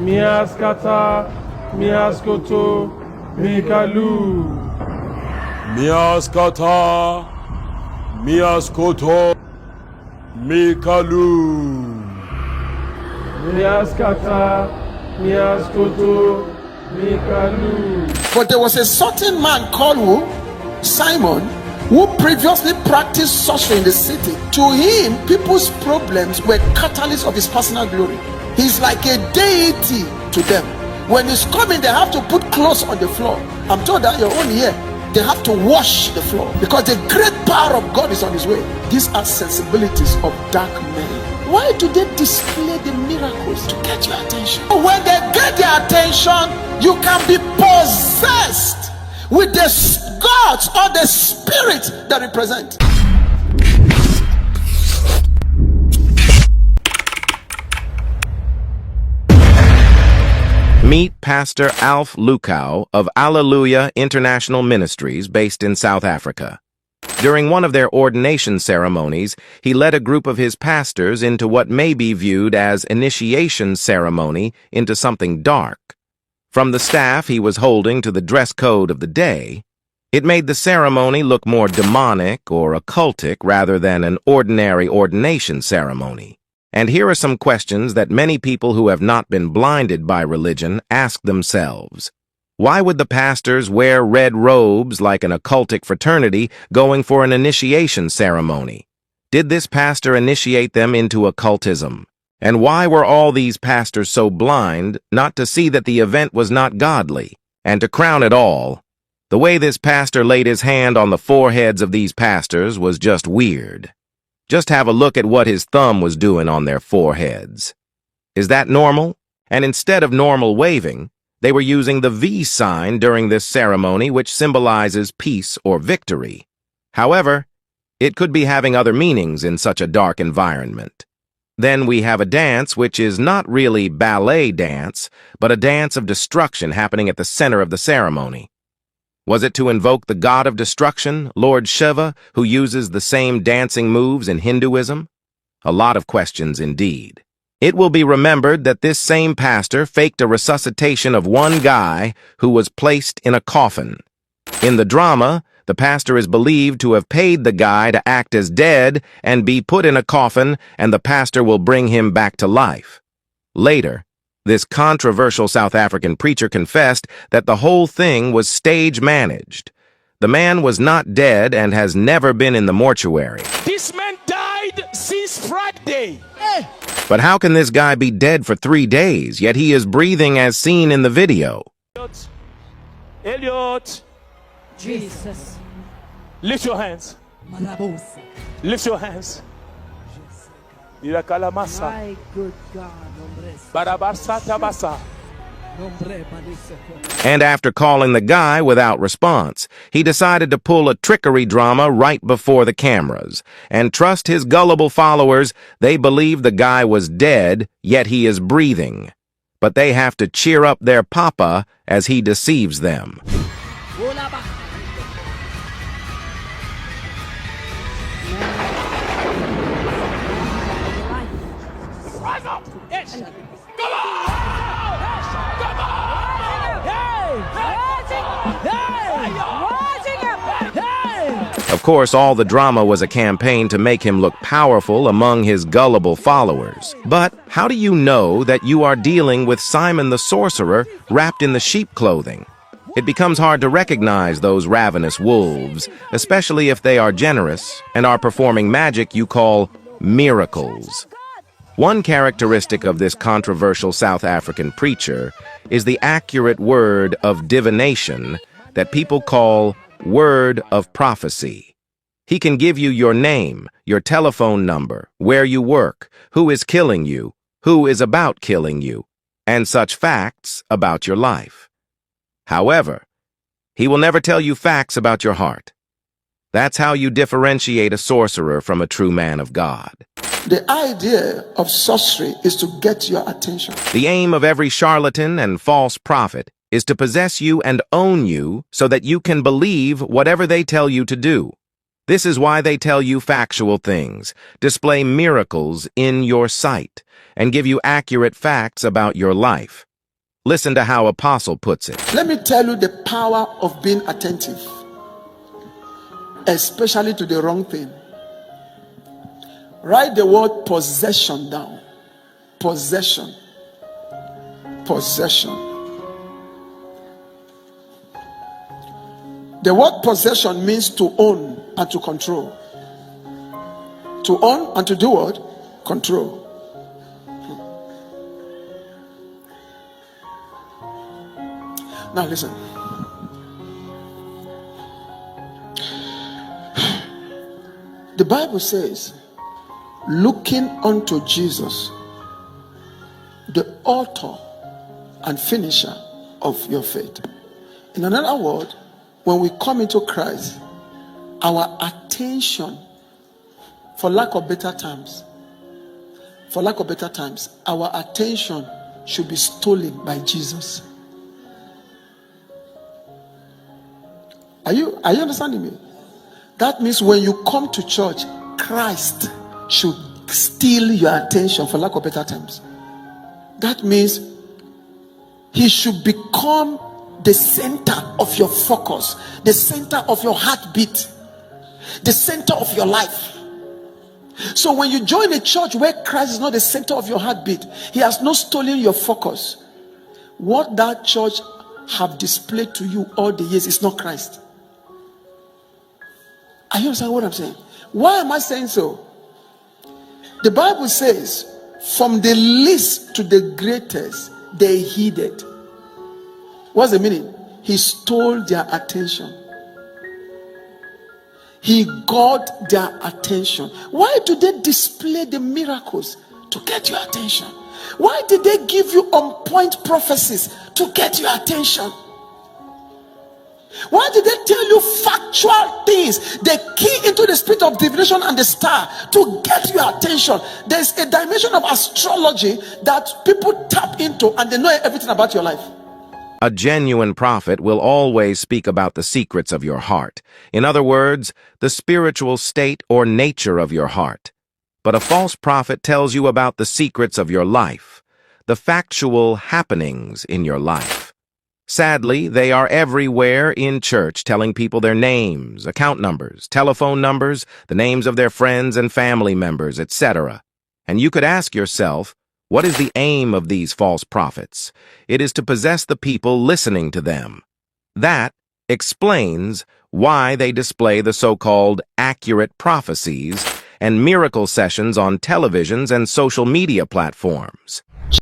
Miaskata, Miaskoto, Mikalu. Miaskata, Miaskoto, Mikalu. Miaskata, Miaskoto, Mikalu. But there was a certain man called who? Simon, who previously practiced sorcery in the city. To him, people's problems were catalysts of his personal glory. He's like a deity to them. When he's coming, they have to put clothes on the floor. I'm told that you're only here. They have to wash the floor because the great power of God is on his way. These are sensibilities of dark men. Why do they display the miracles? To get your attention. When they get their attention, you can be possessed with the gods or the spirit that represent. Meet Pastor Alph Lukau of Alleluia International Ministries based in South Africa. During one of their ordination ceremonies, he led a group of his pastors into what may be viewed as initiation ceremony into something dark. From the staff he was holding to the dress code of the day, it made the ceremony look more demonic or occultic rather than an ordinary ordination ceremony. And here are some questions that many people who have not been blinded by religion ask themselves. Why would the pastors wear red robes like an occultic fraternity going for an initiation ceremony? Did this pastor initiate them into occultism? And why were all these pastors so blind not to see that the event was not godly? And to crown it all, the way this pastor laid his hand on the foreheads of these pastors was just weird. Just have a look at what his thumb was doing on their foreheads. Is that normal? And instead of normal waving, they were using the V sign during this ceremony, which symbolizes peace or victory. However, it could be having other meanings in such a dark environment. Then we have a dance which is not really ballet dance, but a dance of destruction happening at the center of the ceremony. Was it to invoke the god of destruction, Lord Shiva, who uses the same dancing moves in Hinduism? A lot of questions indeed. It will be remembered that this same pastor faked a resuscitation of one guy who was placed in a coffin. In the drama, the pastor is believed to have paid the guy to act as dead and be put in a coffin, and the pastor will bring him back to life. Later, this controversial South African preacher confessed that the whole thing was stage managed. The man was not dead and has never been in the mortuary. This man died since Friday. But how can this guy be dead for 3 days, yet he is breathing as seen in the video? Elliot. Jesus. Lift your hands. Lift your hands. My good God. And after calling the guy without response, he decided to pull a trickery drama right before the cameras. And trust his gullible followers, they believe the guy was dead, yet he is breathing. But they have to cheer up their papa as he deceives them. Of course, all the drama was a campaign to make him look powerful among his gullible followers. But how do you know that you are dealing with Simon the sorcerer wrapped in the sheep clothing? It becomes hard to recognize those ravenous wolves, especially if they are generous and are performing magic you call miracles. One characteristic of this controversial South African preacher is the accurate word of divination that people call word of prophecy. He can give you your name, your telephone number, where you work, who is killing you, who is about killing you, and such facts about your life. However, he will never tell you facts about your heart. That's how you differentiate a sorcerer from a true man of God. The idea of sorcery is to get your attention. The aim of every charlatan and false prophet is to possess you and own you so that you can believe whatever they tell you to do. This is why they tell you factual things, display miracles in your sight, and give you accurate facts about your life. Listen to how Apostle puts it. Let me tell you the power of being attentive, especially to the wrong thing. Write the word possession down. Possession. Possession. The word possession means to own and to control. To own and to do what? Control. Now listen. The Bible says, looking unto Jesus, the author and finisher of your faith. In another word, when we come into Christ, our attention, for lack of better terms, our attention should be stolen by Jesus. Are you understanding me? That means when you come to church, Christ should steal your attention, for lack of better terms. That means he should become the center of your focus, the center of your heartbeat, the center of your life. So when you join a church where Christ is not the center of your heartbeat, he has not stolen your focus. What that church have displayed to you all the years is not Christ. Are you understand what I'm saying? Why am I saying so? The Bible says, from the least to the greatest, they heeded. What's the meaning? He stole their attention. He got their attention. Why do they display the miracles? To get your attention. Why did they give you on point prophecies? To get your attention. Why did they tell you factual things? The key into the spirit of divination and the star to get your attention. There's a dimension of astrology that people tap into and they know everything about your life. A genuine prophet will always speak about the secrets of your heart. In other words, the spiritual state or nature of your heart. But a false prophet tells you about the secrets of your life, the factual happenings in your life. Sadly, they are everywhere in church, telling people their names, account numbers, telephone numbers, the names of their friends and family members, etc. And you could ask yourself, what is the aim of these false prophets? It is to possess the people listening to them. That explains why they display the so-called accurate prophecies and miracle sessions on televisions and social media platforms.